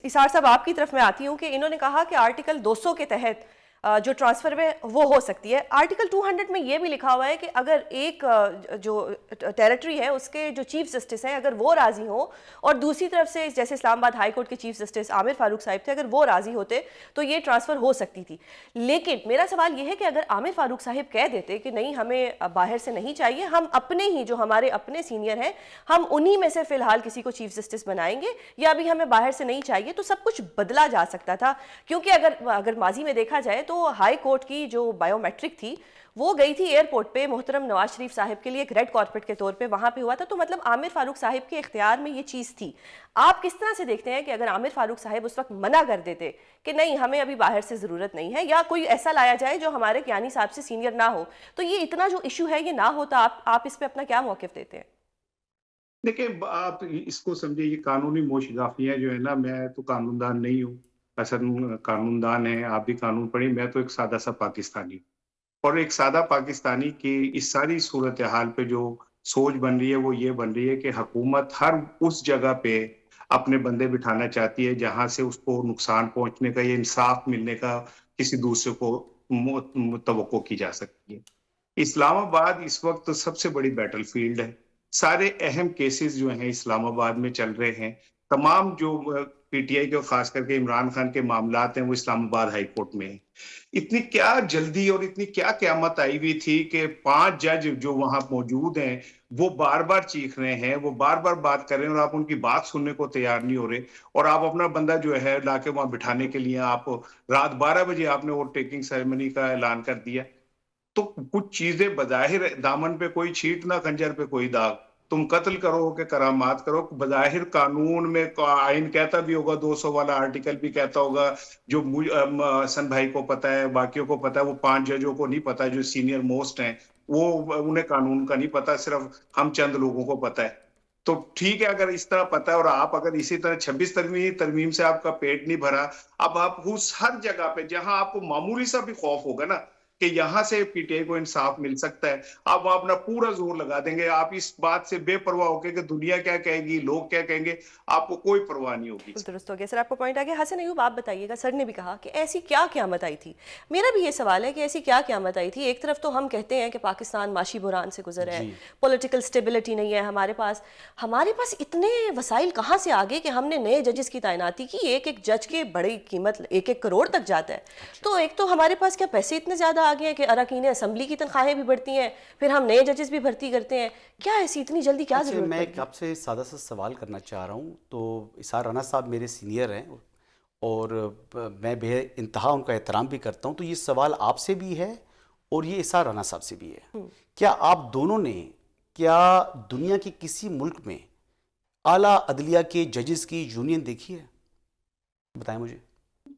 اسار صاحب آپ کی طرف میں آتی ہوں کہ انہوں نے کہا کہ آرٹیکل 200 کے تحت جو ٹرانسفر ہے وہ ہو سکتی ہے. آرٹیکل 200 میں یہ بھی لکھا ہوا ہے کہ اگر ایک جو ٹیریٹری ہے اس کے جو چیف جسٹس ہیں اگر وہ راضی ہوں اور دوسری طرف سے جیسے اسلام آباد ہائی کورٹ کے چیف جسٹس عامر فاروق صاحب تھے اگر وہ راضی ہوتے تو یہ ٹرانسفر ہو سکتی تھی. لیکن میرا سوال یہ ہے کہ اگر عامر فاروق صاحب کہہ دیتے کہ نہیں ہمیں باہر سے نہیں چاہیے, ہم اپنے ہی جو ہمارے اپنے سینئر ہیں ہم انہی میں سے فی الحال کسی کو چیف جسٹس بنائیں گے یا ابھی ہمیں باہر سے نہیں چاہیے, تو سب کچھ بدلا جا سکتا تھا. کیونکہ اگر ماضی میں دیکھا جائے تو ہائی کورٹ کی جو بائیو میٹرک تھی وہ گئی تھی ایئرپورٹ پہ محترم نواز شریف صاحب کے لیے ایک ریڈ کارپٹ کے طور پہ وہاں پہ ہوا تھا. تو مطلب عامر فاروق صاحب کے اختیار میں یہ چیز تھی. آپ کس طرح سے دیکھتے ہیں کہ اگر عامر فاروق صاحب اس وقت منع کر دیتے کہ نہیں ہمیں ابھی باہر سے ضرورت نہیں ہے یا کوئی ایسا لایا جائے جو ہمارے کیانی صاحب سے سینئر نہ ہو, تو یہ اتنا جو ایشو ہے یہ نہ ہوتا؟ آپ اس پہ اپنا کیا موقف دیتے ہیں؟ دیکھیں آپ اس کو سمجھے یہ قانونی موشگافیاں جو ہے نا, میں تو قانون دان نہیں ہوں, اصل قانون دان ہے, آپ بھی قانون پڑھیں, میں تو ایک سادہ سا پاکستانی ہوں. اور ایک سادہ پاکستانی کی اس ساری صورتحال پہ جو سوچ بن رہی ہے وہ یہ بن رہی ہے کہ حکومت ہر اس جگہ پہ اپنے بندے بٹھانا چاہتی ہے جہاں سے اس کو نقصان پہنچنے کا یا انصاف ملنے کا کسی دوسرے کو توقع کی جا سکتی ہے. اسلام آباد اس وقت سب سے بڑی بیٹل فیلڈ ہے. سارے اہم کیسز جو ہیں اسلام آباد میں چل رہے ہیں. تمام جو پی ٹی آئی کے خاص کر کے عمران خان کے معاملات ہیں وہ اسلام آباد ہائی کورٹ میں ہیں. اتنی کیا جلدی اور اتنی کیا قیامت آئی ہوئی تھی کہ 5 جج جو وہاں موجود ہیں وہ بار بار چیخ رہے ہیں, وہ بار بار بات کر رہے ہیں اور آپ ان کی بات سننے کو تیار نہیں ہو رہے, اور آپ اپنا بندہ جو ہے لا کے وہاں بٹھانے کے لیے آپ رات 12 بجے آپ نے اوور ٹیکنگ سیریمنی کا اعلان کر دیا. تو کچھ چیزیں بظاہر دامن پہ کوئی چھیٹ نہ خنجر پہ کوئی داغ, تم قتل کرو کہ کرامات کرو, بظاہر قانون میں آئین کہتا بھی ہوگا, 200 والا آرٹیکل بھی کہتا ہوگا, جو حسن بھائی کو پتا ہے, باقیوں کو پتا ہے, وہ 5 ججوں کو نہیں پتا جو سینئر موسٹ ہیں, وہ انہیں قانون کا نہیں پتا, صرف ہم چند لوگوں کو پتا ہے. تو ٹھیک ہے اگر اس طرح پتا ہے اور آپ اگر اسی طرح 26 ترمیم سے آپ کا پیٹ نہیں بھرا, اب آپ اس ہر جگہ پہ جہاں آپ کو معمولی سا بھی خوف ہوگا نا کہ یہاں سے پی ٹی آئی کو انصاف مل سکتا ہے, آپ اپنا پورا زور لگا دیں گے. آپ اس بات سے بے پرواہ ہو کے کہ دنیا کیا کہے گی, لوگ کیا کہیں گے, آپ کو کوئی پرواہ نہیں ہوگی. درست ہو گیا سر, آپ کو پوائنٹ آ گیا. حسن ایوب آپ بتائیے گا, سر نے بھی کہا کہ ایسی کیا قیامت آئی تھی. میرا بھی یہ سوال ہے کہ ایسی کیا قیامت آئی تھی. ایک طرف تو ہم کہتے ہیں کہ پاکستان معاشی بحران سے گزر ہے, پولیٹیکل سٹیبلٹی نہیں ہے ہمارے پاس اتنے وسائل کہاں سے آگے کہ ہم نے نئے ججز کی تعیناتی کی, ایک جج کے بڑی قیمت 1 کروڑ تک جاتا ہے. تو ایک تو ہمارے پاس کیا پیسے اتنے زیادہ آ گئے ہیں کہ اراکین اسمبلی کی تنخواہیں بھی بڑھتی ہیں, پھر ہم نئے ججز بھی بھرتی کرتے ہیں, کیا ایسی اتنی جلدی کیا ضرورت میں پڑ گئی؟ آپ سے سادہ سا سوال کرنا چاہ رہا ہوں. تو اسار رانا صاحب میرے سینئر ہیں اور میں بے انتہا ان کا احترام بھی کرتا ہوں, تو یہ سوال آپ سے بھی ہے اور یہ اسار رانا صاحب سے بھی ہے. کیا آپ دونوں نے کیا دنیا کے کسی ملک میں اعلیٰ عدلیہ کے ججز کی یونین دیکھی ہے؟ بتائیں مجھے.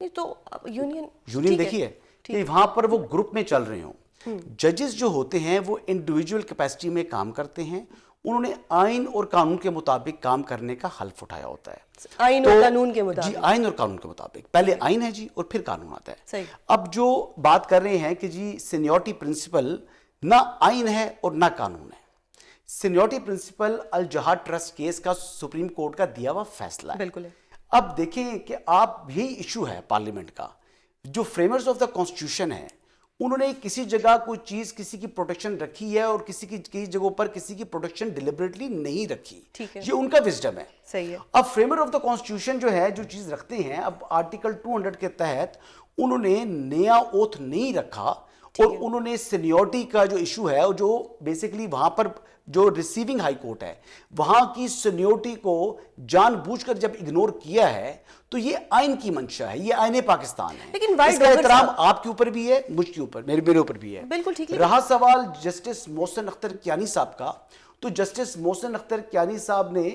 تو یونین دیکھی ہے کہ وہاں پر وہ گروپ میں چل رہے ہوں. ججز جو ہوتے ہیں وہ انڈیویجول کیپیسٹی میں کام کرتے ہیں, انہوں نے آئین اور قانون کے مطابق کام کرنے کا حلف اٹھایا ہوتا ہے. آئین اور قانون کے مطابق. جی, آئین اور قانون کے مطابق. پہلے آئین ہے جی اور پھر قانون آتا ہے. صحیح. اب جو بات کر رہے ہیں کہ جی سینیورٹی پرنسپل نہ آئین ہے اور نہ قانون ہے. سینیورٹی پرنسپل الجہاد ٹرسٹ کیس کا سپریم کورٹ کا دیا ہوا فیصلہ ہے. بالکل ہے. اب دیکھیں کہ آپ یہی ایشو ہے پارلیمنٹ کا, جو فریمرز آف دا کانسٹیٹیوشن ہے انہوں نے کسی جگہ کوئی چیز کسی کی پروٹیکشن رکھی ہے اور کسی جگہوں پر کسی کی پروٹیکشن ڈیلیبریٹلی نہیں رکھی. یہ ان کا وزڈم ہے. صحیح ہے. اب فریمر آف دا کانسٹیٹیوشن جو ہے جو چیز رکھتے ہیں, اب آرٹیکل 200 کے تحت انہوں نے نیا اوتھ نہیں رکھا اور انہوں نے سینیورٹی کا جو ایشو ہے جو بیسیکلی وہاں پر جو ریسیونگ ہائی کورٹ ہے وہاں کی سینیورٹی کو جان بوجھ کر جب اگنور کیا ہے تو یہ آئین کی منشا ہے, یہ آئین پاکستان ہے. لیکن اس کا احترام آپ کے اوپر بھی ہے, مجھ کے اوپر, میرے اوپر بھی ہے. بالکل ٹھیک. رہا سوال جسٹس محسن اختر کیانی صاحب کا, تو جسٹس محسن اختر کیانی صاحب نے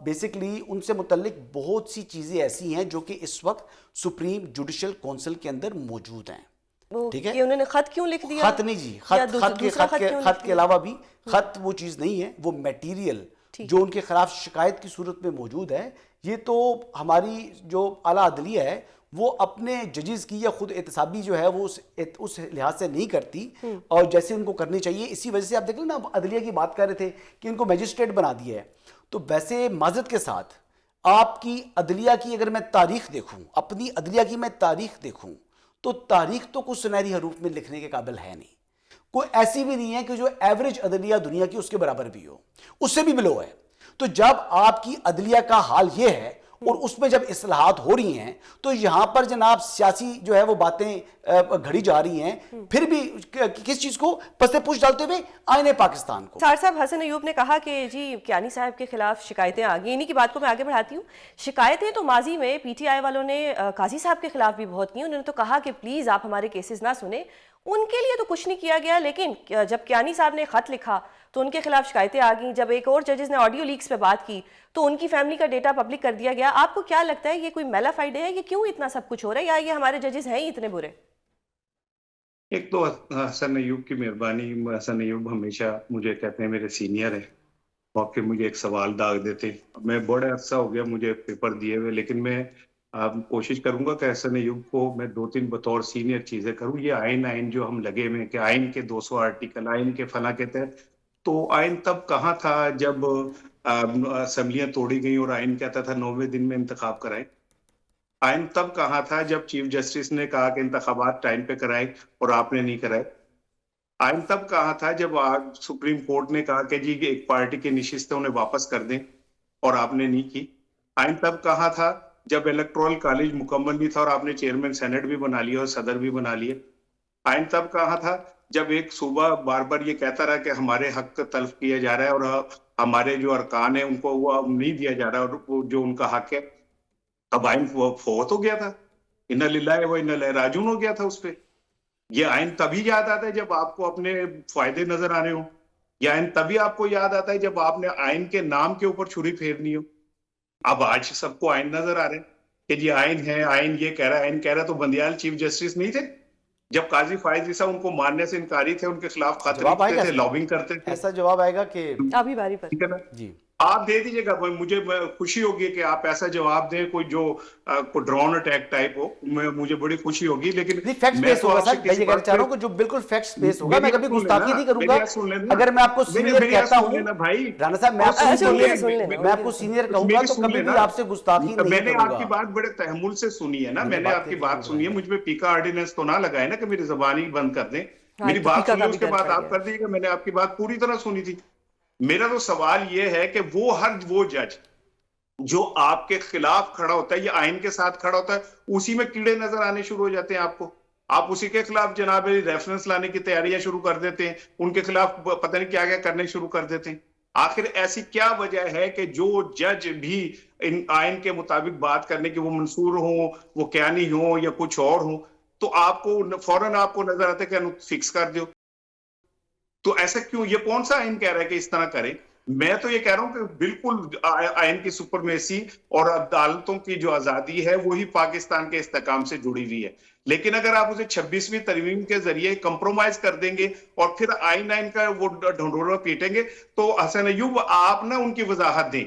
بیسیکلی ان سے متعلق بہت سی چیزیں ایسی ہیں جو کہ اس وقت سپریم جوڈیشل کونسل کے اندر موجود ہیں. ٹھیک ہے, انہوں نے خط کیوں لکھ دیا؟ خط نہیں جی, خط کے علاوہ بھی خط وہ چیز نہیں ہے, وہ میٹیریل جو ان کے خلاف شکایت کی صورت میں موجود ہے. یہ تو ہماری جو اعلیٰ عدلیہ ہے وہ اپنے ججز کی یا خود احتسابی جو ہے وہ اس لحاظ سے نہیں کرتی اور جیسے ان کو کرنی چاہیے. اسی وجہ سے آپ دیکھ لیں نا, عدلیہ کی بات کر رہے تھے کہ ان کو میجسٹریٹ بنا دیا ہے, تو ویسے معذرت کے ساتھ آپ کی عدلیہ کی اگر میں تاریخ دیکھوں، اپنی عدلیہ کی میں تاریخ دیکھوں، تو تاریخ تو کچھ سنہری حروف میں لکھنے کے قابل ہے نہیں. کوئی ایسی بھی نہیں ہے کہ جو ایوریج عدلیہ دنیا کی اس کے برابر بھی ہو، اس سے بھی بلو ہے. تو جب آپ کی عدلیہ کا حال یہ ہے اور اس میں جب اصلاحات ہو رہی ہیں تو یہاں پر جناب سیاسی جو ہے وہ باتیں گھڑی جا رہی ہیں، پھر بھی کس چیز کو پس پوچھ ڈالتے ہوئے آئین پاکستان کو. سار صاحب، حسن ایوب نے کہا کہ جی کیانی صاحب کے خلاف شکایتیں آ گئی. انہی کی بات کو میں آگے بڑھاتی ہوں. شکایتیں تو ماضی میں پی ٹی آئی والوں نے قاضی صاحب کے خلاف بھی بہت کی. انہوں نے تو کہا کہ پلیز آپ ہمارے کیسز نہ سنیں. ان کے لیے تو کچھ نہیں کیا گیا، لیکن جب کیانی صاحب نے خط لکھا تو ان کے خلاف شکایتیں آ گئیں. جب ایک اور ججز نے آڈیو لیکس پہ بات کی تو ان کی فیملی کا ڈیٹا پبلک کر دیا گیا. آپ کو کیا لگتا ہے یہ کوئی میلا فائڈے ہے؟ یہ کیوں اتنا سب کچھ ہو رہا ہے، یا یہ ہمارے ججز ہیں ہی اتنے برے؟ ایک تو حسن ایوب کی مہربانی. حسن ایوب ہمیشہ مجھے کہتے ہیں میرے سینئر ہیں اور پھر مجھے ایک سوال داغ دیتے. میں بڑا عرصہ ہو گیا مجھے پیپر دیے ہوئے، لیکن میں کوشش کروں گا کہ حسن ایوب کو میں 2-3 بطور سینئر چیزیں کروں. یہ آئین جو ہم لگے ہوئے کہ آئین کے 200 آرٹیکل، آئین کے فلاں کے تحت، تو آئین تب کہاں تھا جب اسمبلیاں توڑی گئیں اور آئین کہتا تھا 90 دن میں انتخاب کرائیں. آئین تب کہاں تھا جب چیف جسٹس نے کہا کہ انتخابات ٹائم پہ کرائیں اور آپ نے نہیں کرائے. آئین تب کہاں تھا جب سپریم کورٹ نے کہا کہ جی ایک پارٹی کی نشستیں انہیں واپس کر دیں اور آپ نے نہیں کی. آئین تب کہاں تھا جب الیکٹورل کالج مکمل نہیں تھا اور آپ نے چیئرمین سینٹ بھی بنا لیا اور صدر بھی بنا لیے. آئین تب کہاں تھا جب ایک صوبہ بار بار یہ کہتا رہا کہ ہمارے حق تلف کیا جا رہا ہے اور ہمارے جو ارکان ہیں ان کو وہ نہیں دیا جا رہا اور جو ان کا حق ہے. اب آئین فوت ہو گیا تھا، انا للہ و انا الیہ راجعون ہو گیا تھا اس پہ. یہ آئین تبھی یاد آتا ہے جب آپ کو اپنے فائدے نظر آنے ہوں. یہ آئین تبھی آپ کو یاد آتا ہے جب آپ نے آئین کے نام کے اوپر چھری پھیرنی ہو. اب آج سب کو آئین نظر آ رہے ہیں کہ جی آئین ہے، آئین یہ کہہ رہا ہے، آئین کہہ رہا ہے. تو بندیال چیف جسٹس نہیں تھے جب قاضی فائز عیسیٰ ان کو ماننے سے انکاری تھے، ان کے خلاف خط لکھتے تھے، لابنگ کرتے تھے. ایسا جواب آئے گا کہ ابھی باری پر ٹھیک ہے نا جی آپ دے دیجیے گا. مجھے خوشی ہوگی کہ آپ ایسا جواب دیں کوئی جو ڈرون اٹیک ٹائپ ہو، مجھے بڑی خوشی ہوگی. لیکن فیکٹس بیس ہوگا سر، میں یہ کہنا چاہ رہا ہوں کہ جو بالکل فیکٹس بیس ہوگا. میں کبھی گستاخی نہیں کروں گا. اگر میں آپ کو سینئر کہتا ہوں رانا صاحب، میں آپ کو سینئر کہوں گا تو کبھی بھی آپ سے گستاخی نہیں میں نے کروں آپ کی گا. بات بڑے تحمل سے سنی ہے نا، میں نے آپ کی بات سنی ہے. مجھ پہ پیکا آرڈیننس تو نہ لگائے نا کہ میری زبان ہی بند کر دیں. میری بات سنی اس کے بعد آپ کر دیجیے گا. میں نے آپ کی بات پوری طرح سنی تھی. میرا تو سوال یہ ہے کہ وہ جج جو آپ کے خلاف کھڑا ہوتا ہے یا آئین کے ساتھ کھڑا ہوتا ہے، اسی میں کیڑے نظر آنے شروع ہو جاتے ہیں آپ کو. آپ اسی کے خلاف جناب ریفرنس لانے کی تیاریاں شروع کر دیتے ہیں، ان کے خلاف پتہ نہیں کیا کیا کرنے شروع کر دیتے ہیں. آخر ایسی کیا وجہ ہے کہ جو جج بھی ان آئین کے مطابق بات کرنے کی وہ منصور ہوں، وہ کیانی ہوں یا کچھ اور ہوں، تو آپ کو فوراً آپ کو نظر آتا ہے کہ فکس کر دو. تو ایسا کیوں؟ یہ کون سا آئین کہہ رہا ہے کہ اس طرح کریں؟ میں تو یہ کہہ رہا ہوں کہ بالکل آئین کی سپرمیسی اور عدالتوں کی جو آزادی ہے وہی پاکستان کے استحکام سے جڑی ہوئی ہے. لیکن اگر آپ اسے 26ویں ترمیم کے ذریعے کمپرومائز کر دیں گے اور پھر آئین کا وہ ڈھنڈورا پیٹیں گے تو حسن ایوب آپ نہ ان کی وضاحت دیں.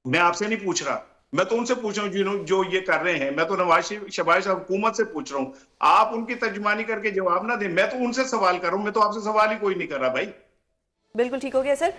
میں آپ سے نہیں پوچھ رہا، میں تو ان سے پوچھ رہا ہوں جو یہ کر رہے ہیں. میں تو شہباز حکومت سے پوچھ رہا ہوں. آپ ان کی ترجمانی کر کے جواب نہ دیں. میں تو ان سے سوال کر رہا ہوں، میں تو آپ سے سوال ہی کوئی نہیں کر رہا بھائی. بالکل ٹھیک ہو گیا سر.